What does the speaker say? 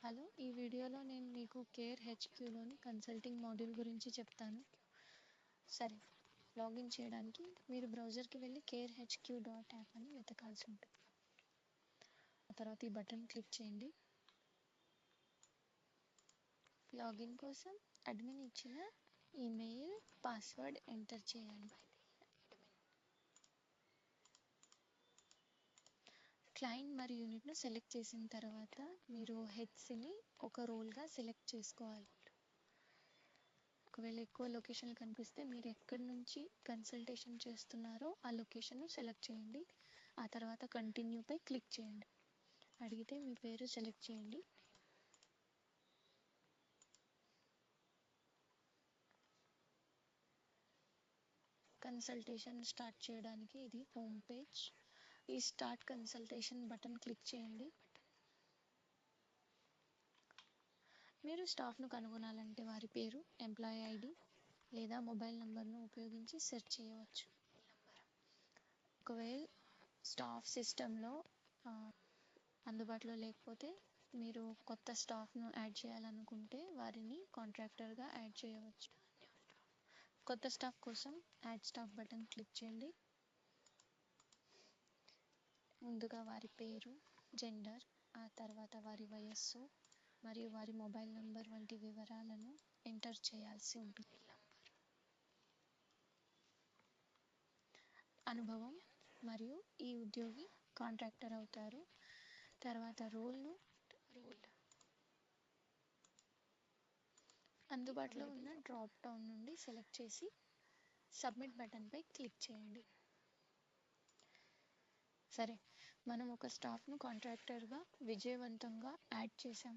Hello, ఈ వీడియోలో నేను మీకు కేర్ హెచ్క్యూలోని కన్సల్టింగ్ మాడ్యూల్ గురించి చెప్తాను. సరే, లాగిన్ చేయడానికి మీరు బ్రౌజర్కి వెళ్ళి carehq.app అని వెతకాల్సి ఉంటుంది. ఆ తర్వాత ఈ బటన్ క్లిక్ చేయండి. లాగిన్ కోసం అడ్మిన్ ఇచ్చిన ఈమెయిల్, పాస్వర్డ్ ఎంటర్ చేయండి. క్లయింట్ మరియు యూనిట్ను సెలెక్ట్ చేసిన తర్వాత మీరు హెచ్సిని ఒక రోల్గా సెలెక్ట్ చేసుకోవాలి. ఒకవేళ ఎక్కువ లొకేషన్లు కనిపిస్తే మీరు ఎక్కడి నుంచి కన్సల్టేషన్ చేస్తున్నారో ఆ లొకేషన్ను సెలెక్ట్ చేయండి. ఆ తర్వాత కంటిన్యూపై క్లిక్ చేయండి. అడిగితే మీ పేరు సెలెక్ట్ చేయండి. కన్సల్టేషన్ స్టార్ట్ చేయడానికి ఇది హోమ్ పేజ్. ఈ స్టార్ట్ కన్సల్టేషన్ బటన్ క్లిక్ చేయండి. మీరు స్టాఫ్ను కనుగొనాలంటే వారి పేరు, ఎంప్లాయీ ఐడి లేదా మొబైల్ నంబర్ను ఉపయోగించి సెర్చ్ చేయవచ్చు. ఒకవేళ స్టాఫ్ సిస్టంలో అందుబాటులో లేకపోతే మీరు కొత్త స్టాఫ్ను యాడ్ చేయాలనుకుంటే వారిని కాంట్రాక్టర్గా యాడ్ చేయవచ్చు. కొత్త స్టాఫ్ కోసం యాడ్ స్టాఫ్ బటన్ క్లిక్ చేయండి. ముందుగా వారి పేరు, జెండర్, ఆ తర్వాత వారి వయస్సు మరియు వారి మొబైల్ నంబర్ వంటి వివరాలను ఎంటర్ చేయాల్సి ఉంటుంది. అనుభవం మరియు ఈ ఉద్యోగి కాంట్రాక్టర్ అవుతారు. తర్వాత రోల్ అందుబాటులో ఉన్న డ్రాప్ డౌన్ నుండి సెలెక్ట్ చేసి సబ్మిట్ బటన్పై క్లిక్ చేయండి. సరే, మనం ఒక స్టాఫ్ను కాంట్రాక్టర్గా విజయవంతంగా యాడ్ చేసాం.